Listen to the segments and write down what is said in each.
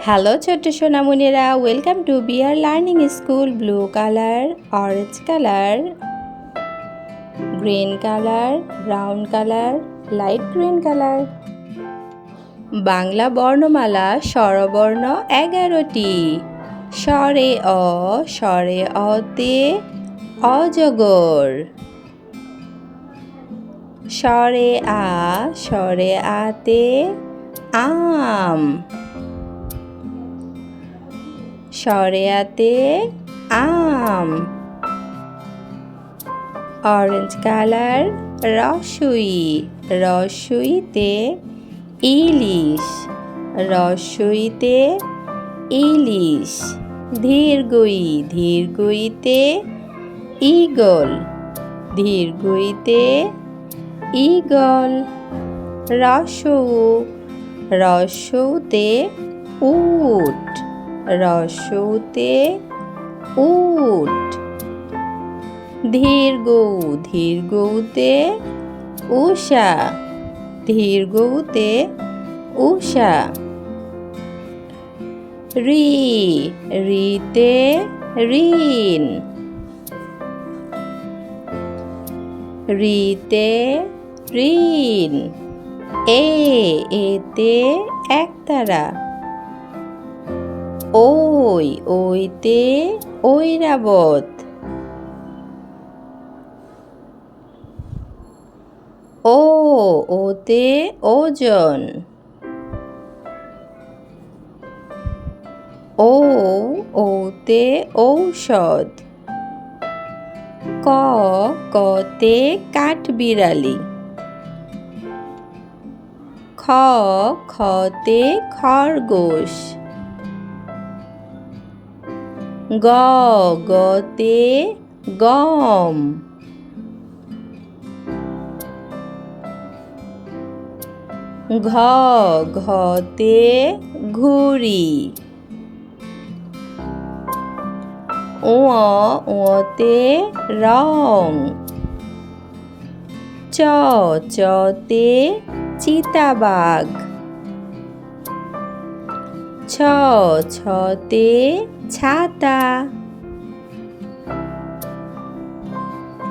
Hello ছোট্ট সোনামণিরা, welcome to BR learning school. Blue colour, orange colour, green colour, brown colour, light green colour. Bangla বর্ণমালা স্বরবর্ণ 11টি। স্বরে অ, স্বরে অতে অজগর। স্বরে আ, স্বরে আতে আম। স্বরে আতে আম। অরেঞ্জ কালার, রসুই, রসুইতে ইলিশ, রসুইতে ইলিশ। ধীরগুই, ধীরগুইতে ঈগল, ধীরগুইতে ঈগল। রসৌ, রসৌতে উট, রসৌতে উট। ধীরগৌ, ধীরগৌতে উষা, ধীরগৌতে উষা। রি, রিতে ঋণ, রিতে ঋণ। এতে একতারা। ওই, ওইতে ঐরাবত। ওতে ওজন। ওতে ঔষধ। কতে কাঠবিড়ালি। খতে খরগোশ। গতে গম। ঘতে ঘুড়ি। ওতে রং। চতে চিতাবাঘ। ছতে ছাতা।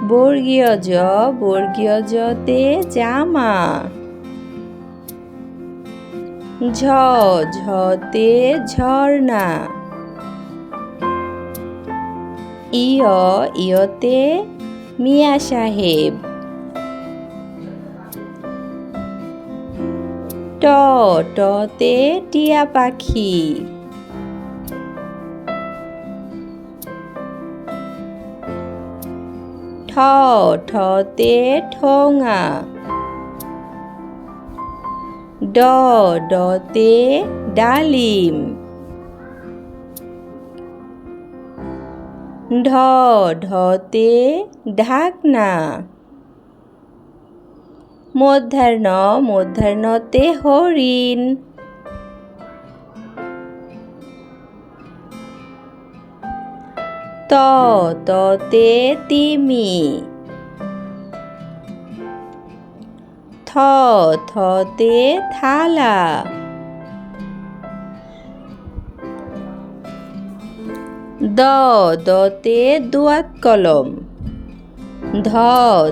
বর্গীয় জ, বর্গীয় জতে জামা। ঝতে ঝর্ণা। ইয়তে মিয়া সাহেব। টতে টিয়া পাখি। ঠতে ঠোঙা। ডতে ডালিম। ঢতে ঢাকনা। মধ্যাহ্ন, মধ্যাহ্নতে হরিণ। ততে তিমি। থতে থালা। দতে দোয়াত কলম।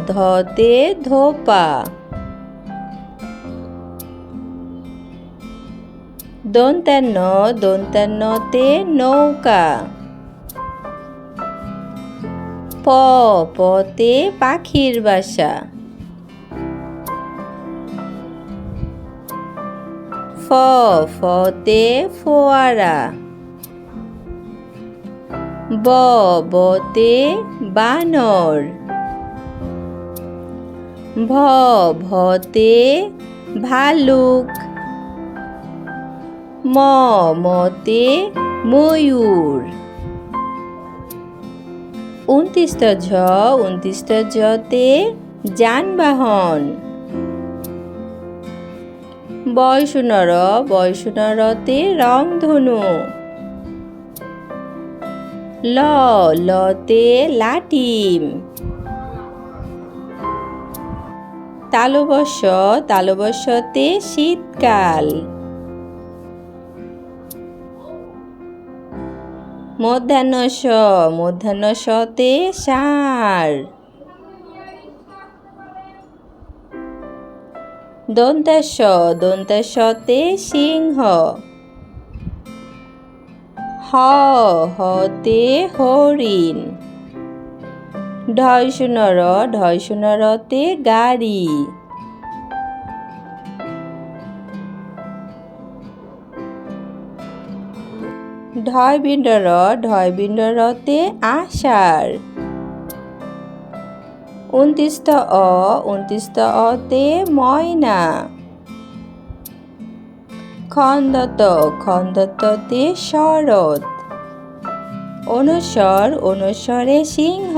ধতে ধোপা। দন্ত্যান্ন, দন্ত্যান্নতে নৌকা। পতে পাখির বাসা। ফতে ফোয়ারা। বতে বানর। ভতে ভালুক। মতে ময়ূর। 29 ঝ, 29 ঝতে যানবাহন। বয়সুনর, বয়সুনরতে রংধনু। লতে লাটিম। তালবস্য, তালবস্যতে শীতকাল। মধ্যাহ্ন স মধ্যাহ্ন সতে ষাঁড়। দন্ত্য সতে সিংহ। হতে হরিণ। ঢয় শূন্য রতে গাড়ি। ঢয় বিন্দ রতে আষাঢ়। উনতিস্থ অতে ময়না। খন্দতে শরৎ। অনুস্বরে সিংহ।